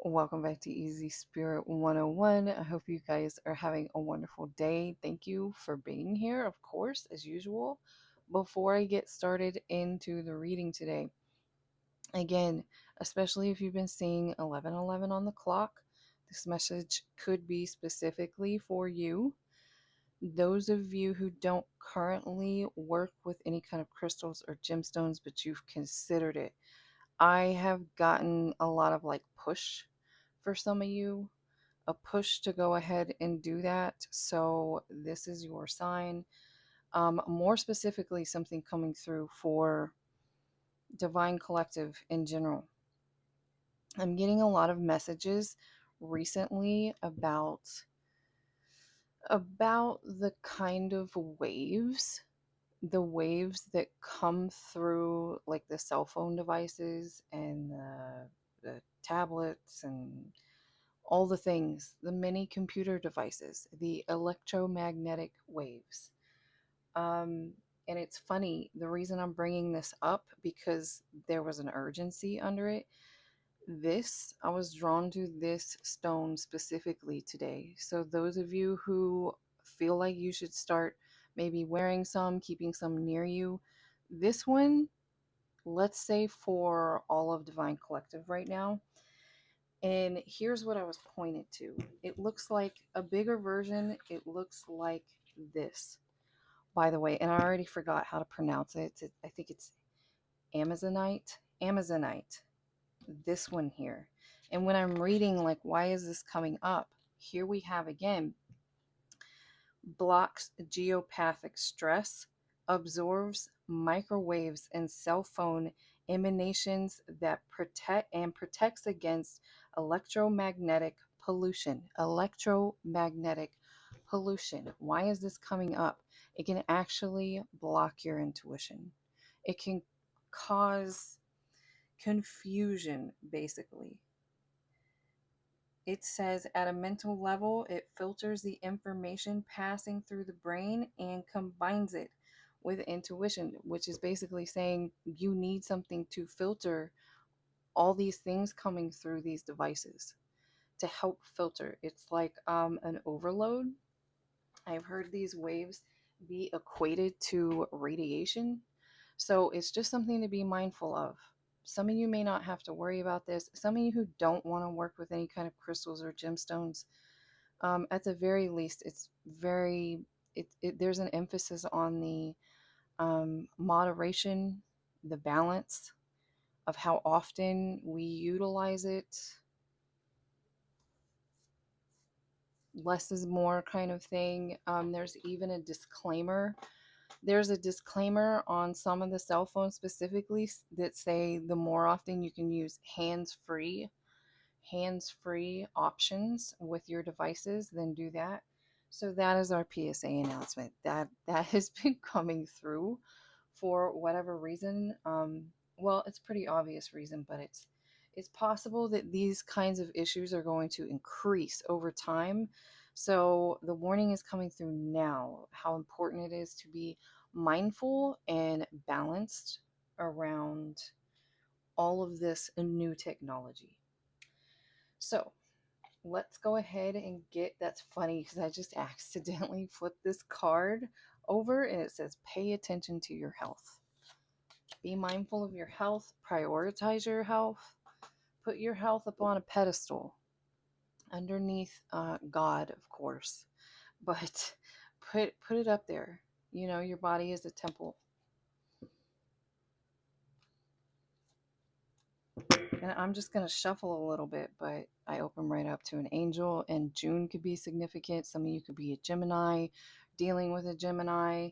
Welcome back to Easy Spirit 101. I hope you guys are having a wonderful day. Thank you for being here, of course, as usual. Before I get started into the reading today, again, especially if you've been seeing 11:11 on the clock, this message could be specifically for you. Those of you who don't currently work with any kind of crystals or gemstones, but you've considered it, I have gotten a lot of push for some of you, a push to go ahead and do that. So this is your sign. More specifically, something coming through for Divine Collective in general. I'm getting a lot of messages recently about the kind of waves, the waves that come through like the cell phone devices and the tablets and all the things, the mini computer devices, the electromagnetic waves. And it's funny, the reason I'm bringing this up, because there was an urgency under it. I was drawn to this stone specifically today. So those of you who feel like you should start maybe wearing some, keeping some near you, this one, let's say for all of Divine Collective right now. And here's what I was pointed to. It looks like a bigger version. It looks like this, by the way. And I already forgot how to pronounce it. I think it's Amazonite. Amazonite. This one here. And when I'm reading, why is this coming up? Here we have again, blocks geopathic stress, absorbs microwaves and cell phone emanations that protects against electromagnetic pollution. Electromagnetic pollution. Why is this coming up? It can actually block your intuition. It can cause confusion, basically. It says at a mental level, it filters the information passing through the brain and combines it with intuition, which is basically saying you need something to filter all these things coming through these devices to help filter. It's like an overload. I've heard these waves be equated to radiation. So it's just something to be mindful of. Some of you may not have to worry about this. Some of you who don't want to work with any kind of crystals or gemstones, at the very least, there's an emphasis on the moderation, the balance of how often we utilize it. Less is more kind of thing. There's even a disclaimer. There's a disclaimer on some of the cell phones specifically that say the more often you can use hands-free options with your devices, then do that. So that is our PSA announcement. That has been coming through for whatever reason. Well, it's pretty obvious reason, but it's possible that these kinds of issues are going to increase over time. So the warning is coming through now, how important it is to be mindful and balanced around all of this new technology. So let's go ahead and that's funny because I just accidentally flipped this card over and it says pay attention to your health. Be mindful of your health, prioritize your health, put your health up on a pedestal underneath God, of course, but put it up there. You know, your body is a temple. And I'm just going to shuffle a little bit, but I open right up to an angel, and June could be significant. Some of you could be a Gemini, dealing with a Gemini,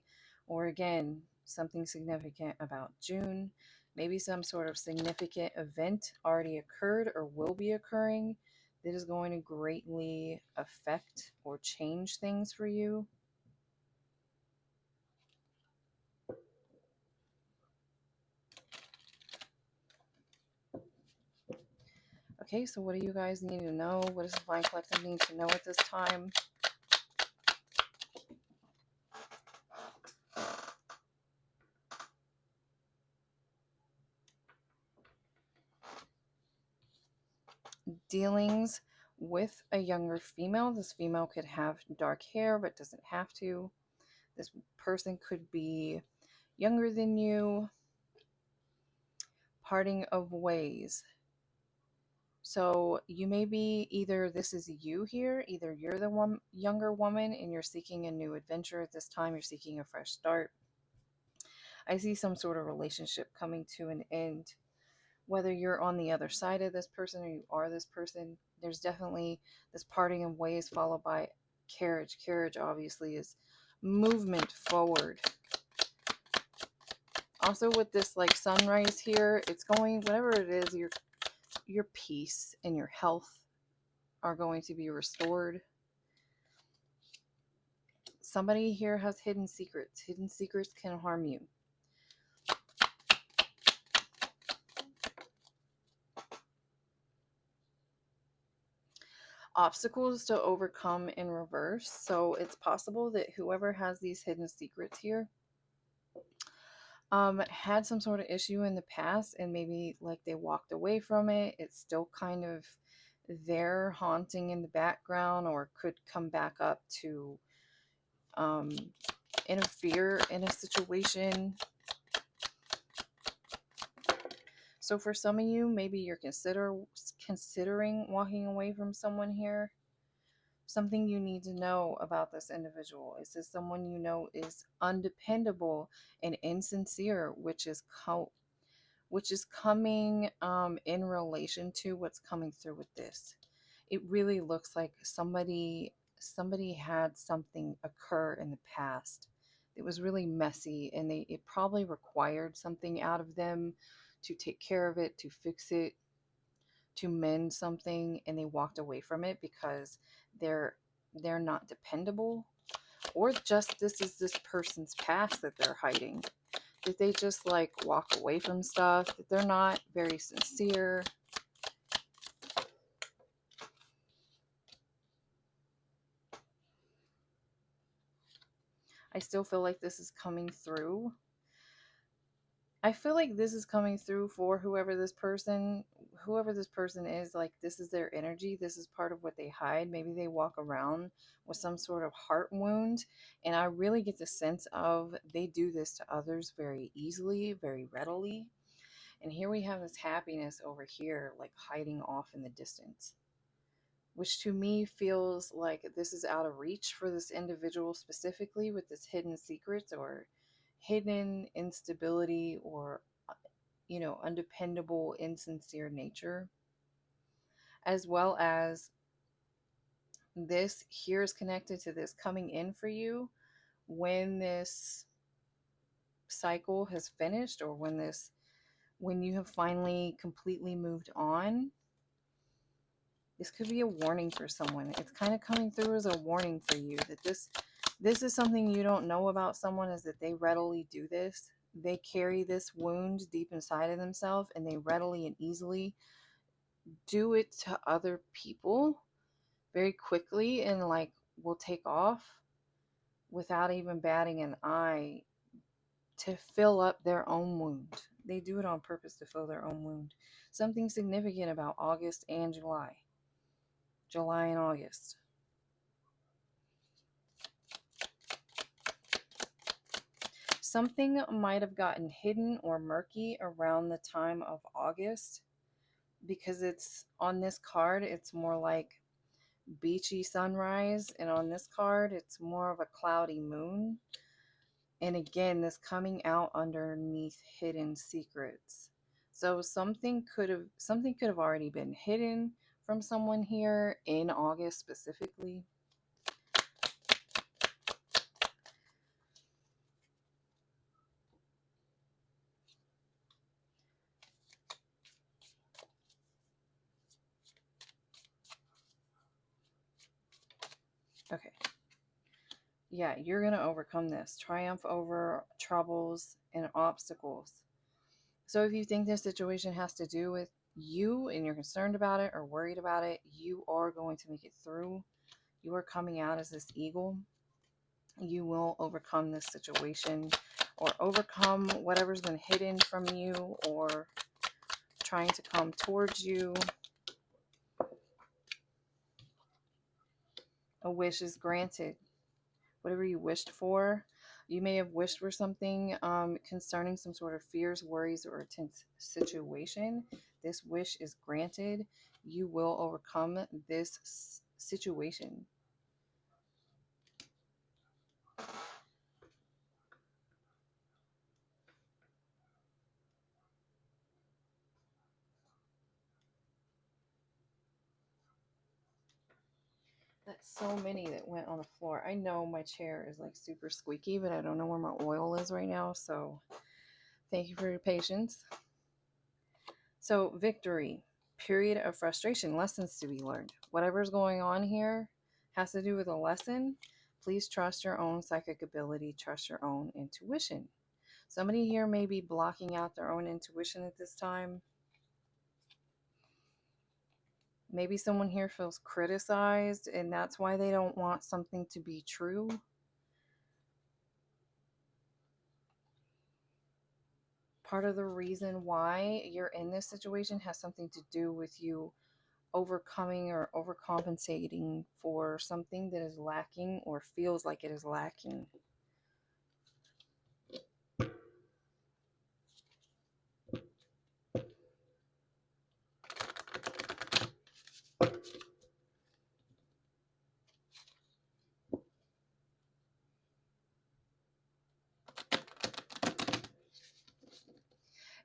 or again, something significant about June. Maybe some sort of significant event already occurred or will be occurring that is going to greatly affect or change things for you. Okay, so what do you guys need to know? What does Divine Collective need to know at this time? dealings with a younger female. This female could have dark hair, but doesn't have to. This person could be younger than you. Parting of ways. So you may be either this is you here, either you're the one younger woman and you're seeking a new adventure at this time, you're seeking a fresh start. I see some sort of relationship coming to an end. Whether you're on the other side of this person or you are this person, there's definitely this parting of ways followed by carriage. Carriage obviously is movement forward. Also with this like sunrise here, it's going, whatever it is, your peace and your health are going to be restored. Somebody here has hidden secrets. Hidden secrets can harm you. Obstacles to overcome in reverse. So it's possible that whoever has these hidden secrets here had some sort of issue in the past and maybe like they walked away from it. It's still kind of there haunting in the background, or could come back up to interfere in a situation. So for some of you, maybe you're considering walking away from someone here. Something you need to know about this individual is this someone you know is undependable and insincere, which is coming in relation to what's coming through with this. It really looks like somebody had something occur in the past. It was really messy, and it probably required something out of them to take care of it, to fix it, to mend something, and they walked away from it because they're not dependable, or just this is this person's past that they're hiding. That they just like walk away from stuff, that they're not very sincere. I still feel like this is coming through. I feel like this is coming through for whoever this person is. Like, this is their energy. This is part of what they hide. Maybe they walk around with some sort of heart wound. And I really get the sense of they do this to others very easily, very readily. And here we have this happiness over here, like hiding off in the distance, which to me feels like this is out of reach for this individual specifically, with this hidden secrets or hidden instability, or undependable, insincere nature. As well as this here is connected to this coming in for you when this cycle has finished, or when you have finally completely moved on. This could be a warning for someone. It's kind of coming through as a warning for you that this is something you don't know about someone, is that they readily do this. They carry this wound deep inside of themselves, and they readily and easily do it to other people very quickly, and like will take off without even batting an eye to fill up their own wound. They do it on purpose to fill their own wound. Something significant about August and July and August. Something might have gotten hidden or murky around the time of August, because it's on this card, it's more like beachy sunrise, and on this card, it's more of a cloudy moon. And again, this coming out underneath hidden secrets. So something could have already been hidden from someone here in August specifically. Okay. Yeah, you're going to overcome this. Triumph over troubles and obstacles. So if you think this situation has to do with you and you're concerned about it or worried about it, you are going to make it through. You are coming out as this eagle. You will overcome this situation, or overcome whatever's been hidden from you or trying to come towards you. A wish is granted. Whatever you wished for, you may have wished for something concerning some sort of fears, worries, or a tense situation. This wish is granted. You will overcome this situation. That's so many that went on the floor. I know my chair is like super squeaky, but I don't know where my oil is right now. So thank you for your patience. So, victory, period of frustration, lessons to be learned. Whatever's going on here has to do with a lesson. Please trust your own psychic ability, trust your own intuition. Somebody here may be blocking out their own intuition at this time. Maybe someone here feels criticized, and that's why they don't want something to be true. Part of the reason why you're in this situation has something to do with you overcoming or overcompensating for something that is lacking or feels like it is lacking.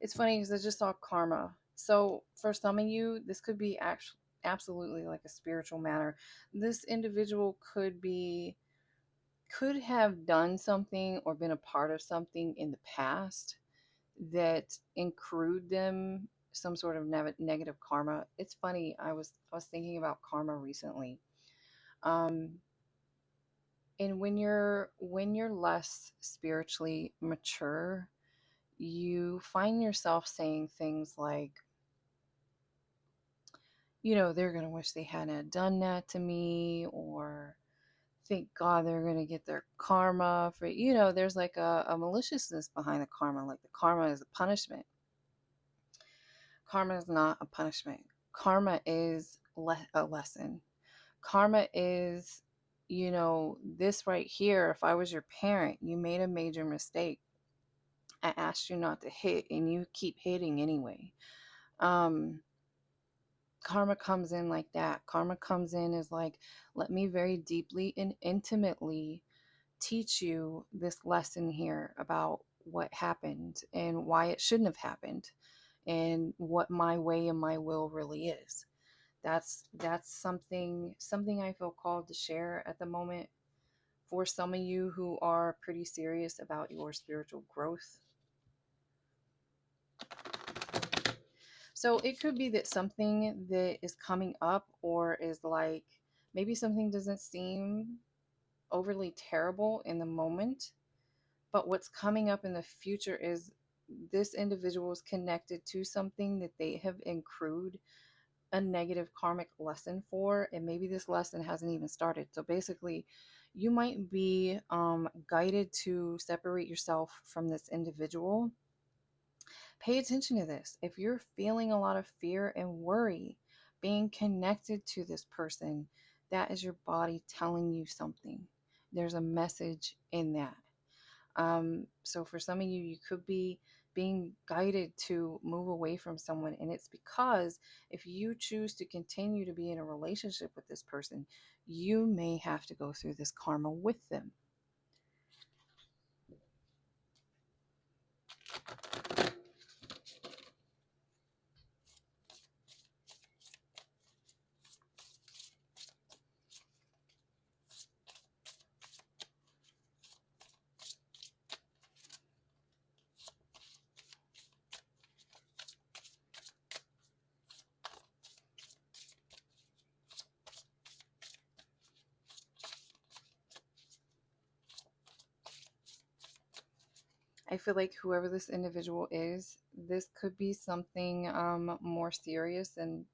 It's funny because I just saw karma. So for some of you, this could be actually absolutely like a spiritual matter. This individual could have done something or been a part of something in the past that accrued them some sort of negative karma. It's funny. I was thinking about karma recently. Um, and when you're less spiritually mature, you find yourself saying things like, they're going to wish they hadn't done that to me, or thank God they're going to get their karma for, there's like a maliciousness behind the karma. Like the karma is a punishment. Karma is not a punishment. Karma is a lesson. Karma is, this right here. If I was your parent, you made a major mistake. I asked you not to hit, and you keep hitting anyway. Karma comes in like that. Karma comes in as like, let me very deeply and intimately teach you this lesson here about what happened and why it shouldn't have happened and what my way and my will really is. That's something I feel called to share at the moment for some of you who are pretty serious about your spiritual growth. So it could be that something that is coming up, or is like, maybe something doesn't seem overly terrible in the moment, but what's coming up in the future is this individual is connected to something that they have accrued a negative karmic lesson for, and maybe this lesson hasn't even started. So basically, you might be guided to separate yourself from this individual. Pay attention to this. If you're feeling a lot of fear and worry being connected to this person, that is your body telling you something. There's a message in that. So for some of you, you could be being guided to move away from someone. And it's because if you choose to continue to be in a relationship with this person, you may have to go through this karma with them. I feel like whoever this individual is, this could be something more serious than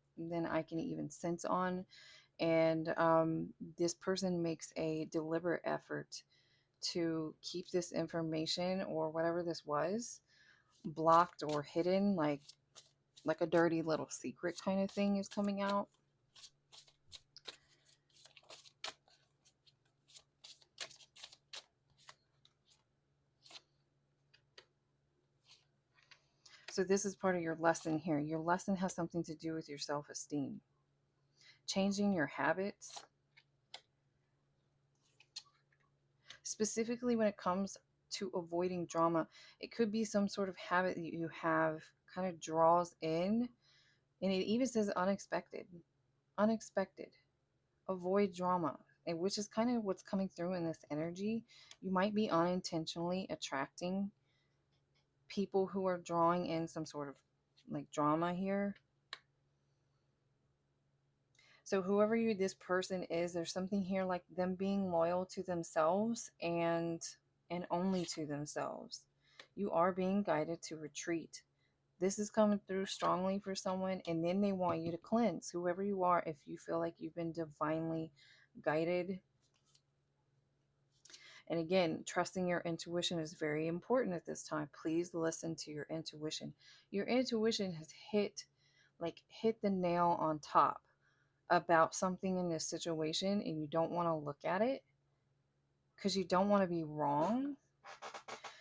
I can even sense on. And this person makes a deliberate effort to keep this information or whatever this was blocked or hidden, like a dirty little secret kind of thing is coming out. So this is part of your lesson here. Your lesson has something to do with your self-esteem. Changing your habits. Specifically when it comes to avoiding drama, it could be some sort of habit that you have kind of draws in, and it even says unexpected. Unexpected. Avoid drama, and which is kind of what's coming through in this energy. You might be unintentionally attracting people who are drawing in some sort of like drama here. So whoever this person is, there's something here like them being loyal to themselves and only to themselves. You are being guided to retreat. This is coming through strongly for someone, and then they want you to cleanse. Whoever you are, if you feel like you've been divinely guided. And again, trusting your intuition is very important at this time. Please listen to your intuition. Your intuition has hit the nail on top about something in this situation, and you don't want to look at it because you don't want to be wrong.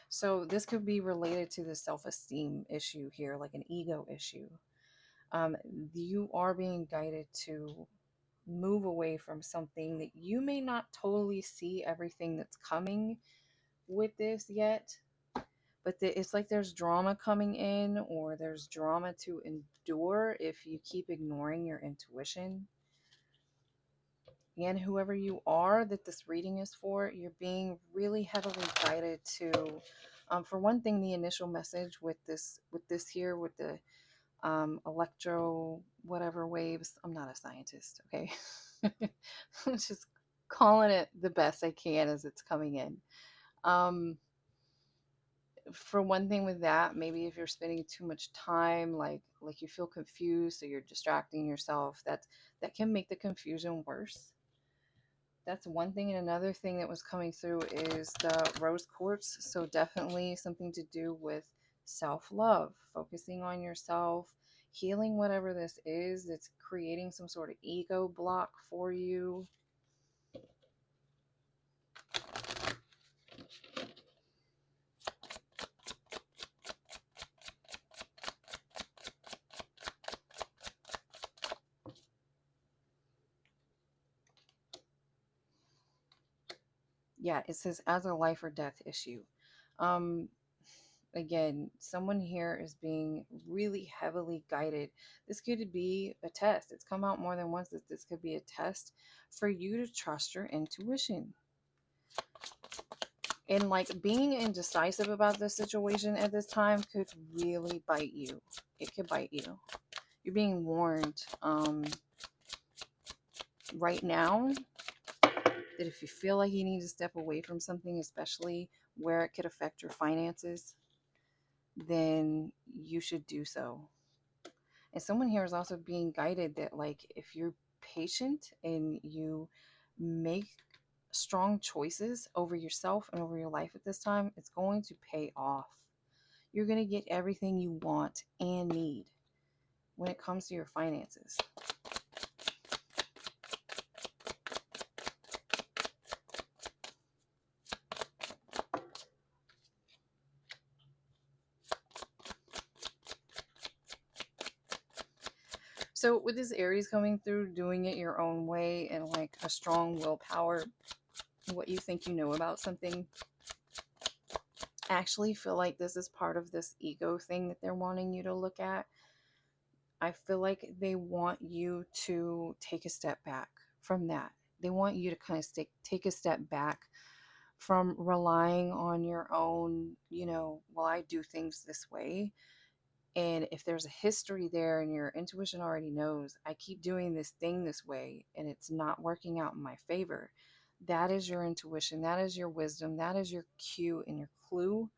So this could be related to the self-esteem issue here, like an ego issue. You are being guided to move away from something that you may not totally see everything that's coming with this yet, but it's like there's drama coming in, or there's drama to endure if you keep ignoring your intuition. And whoever you are that this reading is for, you're being really heavily guided to, for one thing, the initial message with this here, with the electro whatever waves. I'm not a scientist, okay? I'm just calling it the best I can as it's coming in. For one thing with that, maybe if you're spending too much time, like you feel confused, so you're distracting yourself, that can make the confusion worse. That's one thing. And another thing that was coming through is the rose quartz. So definitely something to do with self-love, focusing on yourself, healing whatever this is that's creating some sort of ego block for you. Yeah, it says as a life or death issue. Again, someone here is being really heavily guided. This could be a test. It's come out more than once that this could be a test for you to trust your intuition. And like being indecisive about this situation at this time could really bite you. It could bite you. You're being warned right now that if you feel like you need to step away from something, especially where it could affect your finances, then you should do so. And someone here is also being guided that like if you're patient and you make strong choices over yourself and over your life at this time, it's going to pay off. You're going to get everything you want and need when it comes to your finances. So with this Aries coming through, doing it your own way and like a strong willpower, what you think you know about something, I actually feel like this is part of this ego thing that they're wanting you to look at. I feel like they want you to take a step back from that. They want you to kind of take a step back from relying on your own, well, I do things this way. And if there's a history there and your intuition already knows, I keep doing this thing this way and it's not working out in my favor. That is your intuition. That is your wisdom. That is your cue and your clue.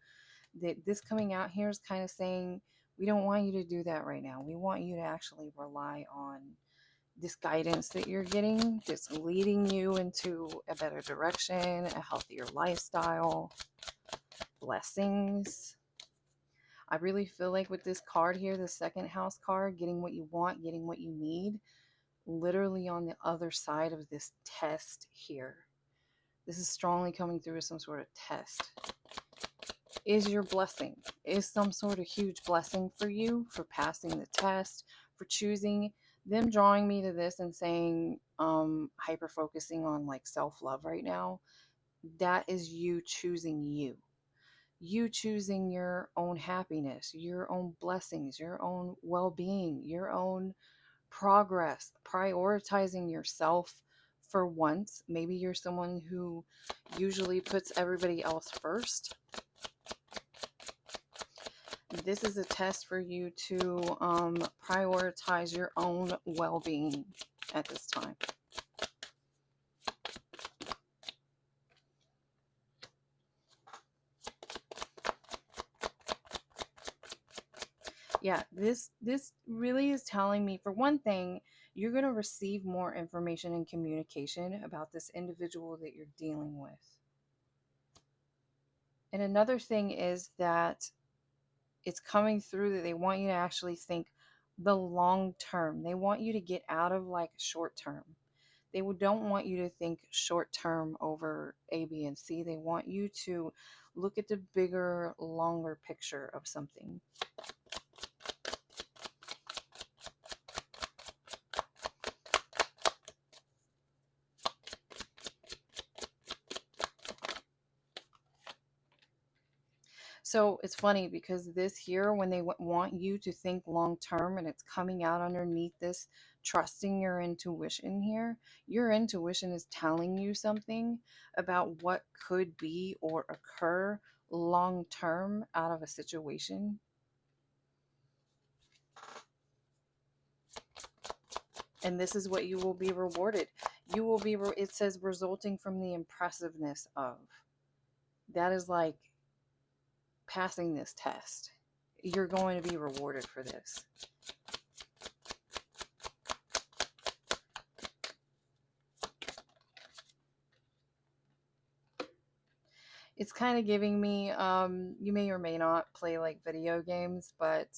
That this coming out here is kind of saying, we don't want you to do that right now. We want you to actually rely on this guidance that you're getting that's leading you into a better direction, a healthier lifestyle, blessings. I really feel like with this card here, the second house card, getting what you want, getting what you need, literally on the other side of this test here. This is strongly coming through as some sort of test. is your blessing, is some sort of huge blessing for you for passing the test, for choosing. Them drawing me to this and saying hyper focusing on like self-love right now, that is you choosing you. You choosing your own happiness, your own blessings, your own well-being, your own progress, prioritizing yourself for once. Maybe you're someone who usually puts everybody else first. This is a test for you to prioritize your own well-being at this time. Yeah, this really is telling me, for one thing, you're going to receive more information and communication about this individual that you're dealing with. And another thing is that it's coming through that they want you to actually think the long term. They want you to get out of like short term. They don't want you to think short term over A, B, and C. They want you to look at the bigger, longer picture of something. So it's funny because this here, when they want you to think long term and it's coming out underneath this, trusting your intuition here, your intuition is telling you something about what could be or occur long term out of a situation. And this is what you will be rewarded. You will be, it says, resulting from the impressiveness of. That is like passing this test. You're going to be rewarded for this. It's kind of giving me, you may or may not play like video games, but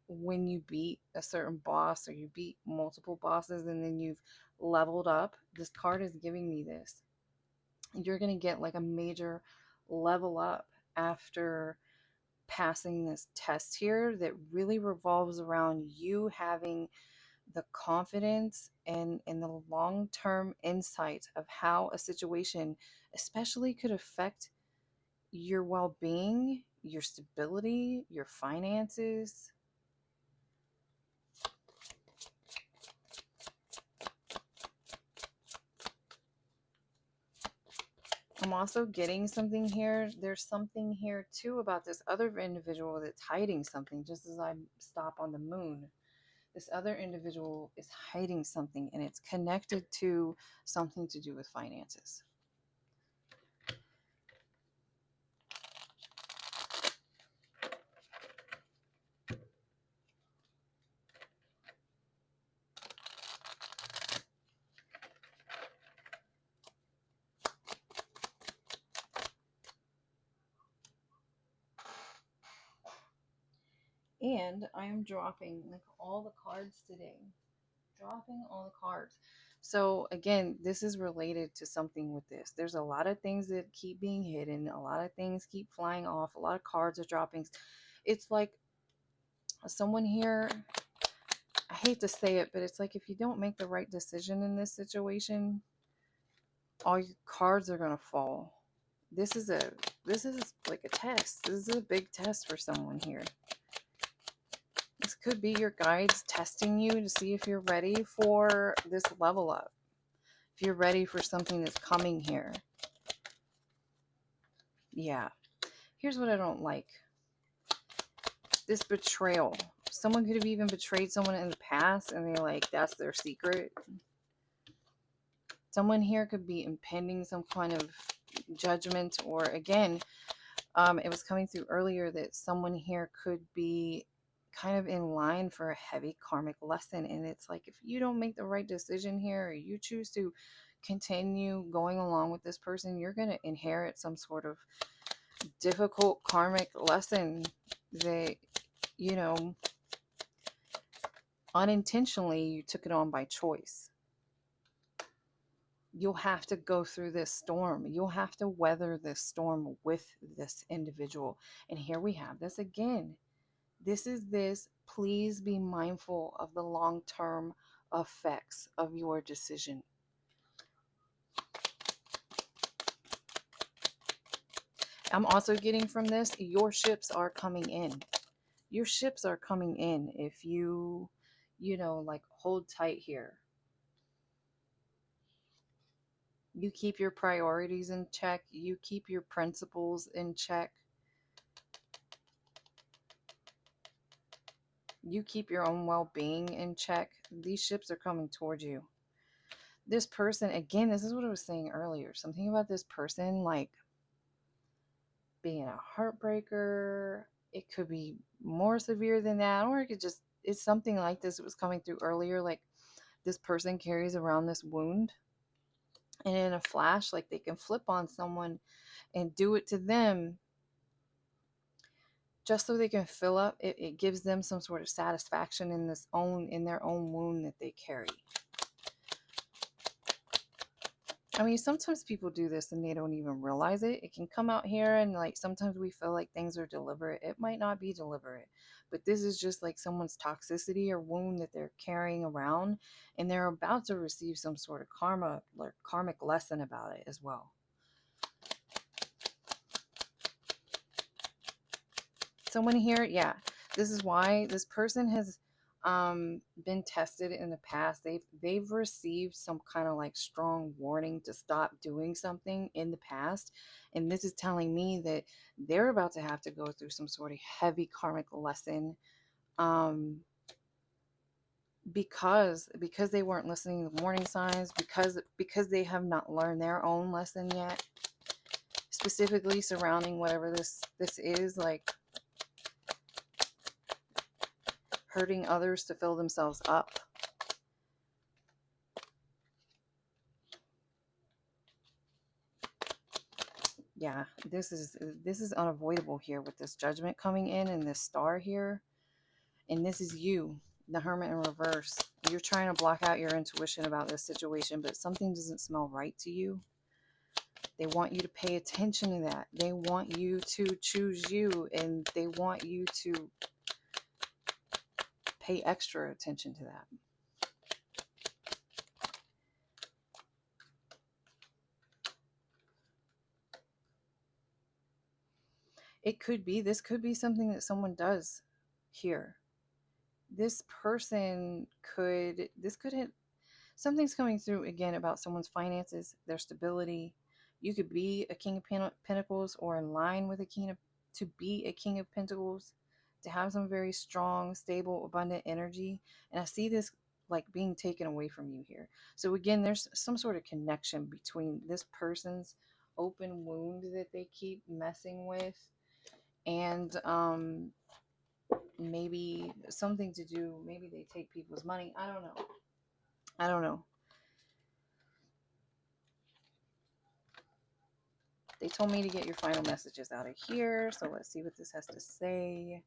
when you beat a certain boss or you beat multiple bosses and then you've leveled up, this card is giving me this. You're going to get like a major level up after passing this test here that really revolves around you having the confidence and the long-term insight of how a situation especially could affect your well-being, your stability, your finances. I'm also getting something here. There's something here too about this other individual that's hiding something, just as I stop on the moon. This other individual is hiding something and it's connected to something to do with finances. And I am dropping like all the cards today. Dropping all the cards. So again, this is related to something with this. There's a lot of things that keep being hidden. A lot of things keep flying off. A lot of cards are dropping. It's like someone here, I hate to say it, but it's like if you don't make the right decision in this situation, all your cards are going to fall. This is like a test. This is a big test for someone here. This could be your guides testing you to see if you're ready for this level up. If you're ready for something that's coming here. Yeah. Here's what I don't like. This betrayal. Someone could have even betrayed someone in the past and they're like, that's their secret. Someone here could be impending some kind of judgment, or again, it was coming through earlier that someone here could be kind of in line for a heavy karmic lesson. And it's like, if you don't make the right decision here, or you choose to continue going along with this person, you're going to inherit some sort of difficult karmic lesson that, you know, unintentionally you took it on by choice. You'll have to go through this storm. You'll have to weather this storm with this individual. And here we have this again. This is this. Please be mindful of the long-term effects of your decision. I'm also getting from this, your ships are coming in. Your ships are coming in if you like hold tight here. You keep your priorities in check. You keep your principles in check. You keep your own well-being in check. These ships are coming towards you. This person, again, this is what I was saying earlier. Something about this person, like being a heartbreaker. It could be more severe than that, or it could just, it's something like this. It was coming through earlier. Like this person carries around this wound, and in a flash, like they can flip on someone and do it to them just so they can fill up. It gives them some sort of satisfaction in their own wound that they carry. I mean, sometimes people do this and they don't even realize it. It can come out here, and like sometimes we feel like things are deliberate. It might not be deliberate, but this is just like someone's toxicity or wound that they're carrying around, and they're about to receive some sort of karma or karmic lesson about it as well. Someone here, yeah, this is why this person has been tested in the past. They've received some kind of like strong warning to stop doing something in the past, and this is telling me that they're about to have to go through some sort of heavy karmic lesson, because they weren't listening to the warning signs, because they have not learned their own lesson yet, specifically surrounding whatever this is, like hurting others to fill themselves up. Yeah, this is unavoidable here with this judgment coming in and this star here. And this is you, the Hermit in reverse. You're trying to block out your intuition about this situation, but something doesn't smell right to you. They want you to pay attention to that. They want you to choose you, and they want you to pay extra attention to that. This could be something that someone does here. This person could, something's coming through again about someone's finances, their stability. You could be a King of Pentacles or in line with to be a King of Pentacles, to have some very strong, stable, abundant energy. And I see this like being taken away from you here. So again, there's some sort of connection between this person's open wound that they keep messing with, and maybe something to do, maybe they take people's money. I don't know. They told me to get your final messages out of here, so let's see what this has to say.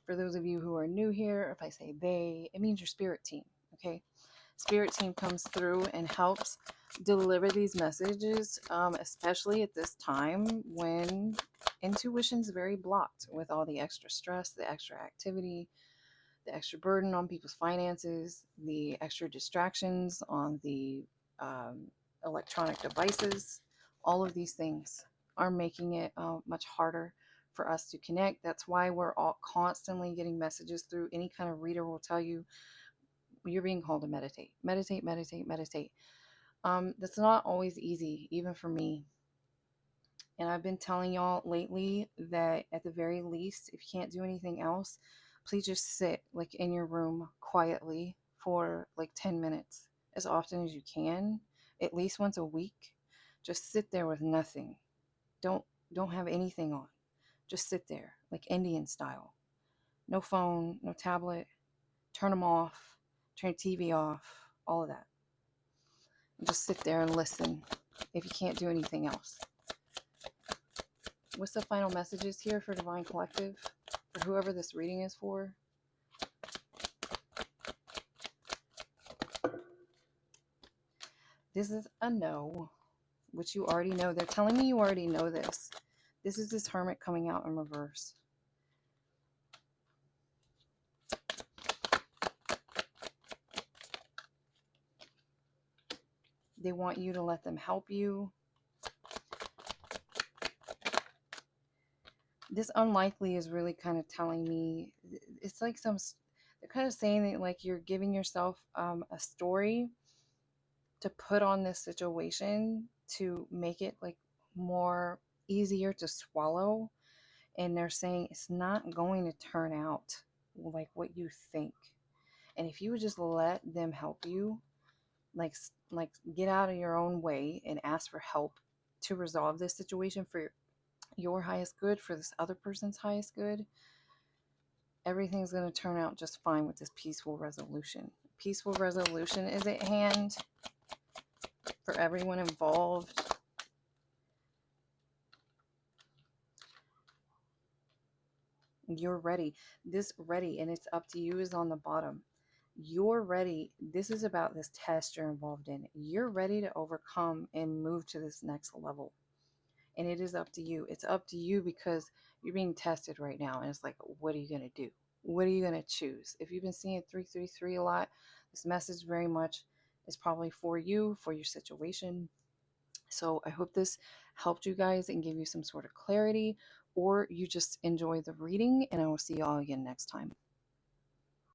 For those of you who are new here, if I say they, it means your spirit team, okay? Spirit team comes through and helps deliver these messages, especially at this time when intuition's very blocked with all the extra stress, the extra activity, the extra burden on people's finances, the extra distractions on the electronic devices. All of these things are making it much harder for us to connect. That's why we're all constantly getting messages through. Any kind of reader will tell you you're being called to meditate. Meditate, meditate, meditate. That's not always easy, even for me. And I've been telling y'all lately that at the very least, if you can't do anything else, please just sit like in your room quietly for like 10 minutes as often as you can, at least once a week. Just sit there with nothing. Don't have anything on. Just sit there like Indian style. No phone, no tablet. Turn them off. Turn TV off. All of that. And just sit there and listen if you can't do anything else. What's the final messages here for Divine Collective? For whoever this reading is for? This is a no, which you already know. They're telling me you already know this. This is this Hermit coming out in reverse. They want you to let them help you. This unlikely is really kind of telling me, it's like they're kind of saying that like you're giving yourself a story to put on this situation to make it like more easier to swallow. And they're saying it's not going to turn out like what you think. And if you would just let them help you, like get out of your own way and ask for help to resolve this situation for your highest good, for this other person's highest good, everything's going to turn out just fine with this peaceful resolution. Peaceful resolution is at hand for everyone involved. You're ready. This ready, and it's up to you, is on the bottom. You're ready. This is about this test you're involved in. You're ready to overcome and move to this next level. And it is up to you. It's up to you because you're being tested right now. And it's like, what are you going to do? What are you going to choose? If you've been seeing 333 a lot, this message very much is probably for you, for your situation. So I hope this helped you guys and gave you some sort of clarity, or you just enjoy the reading, and I will see y'all again next time.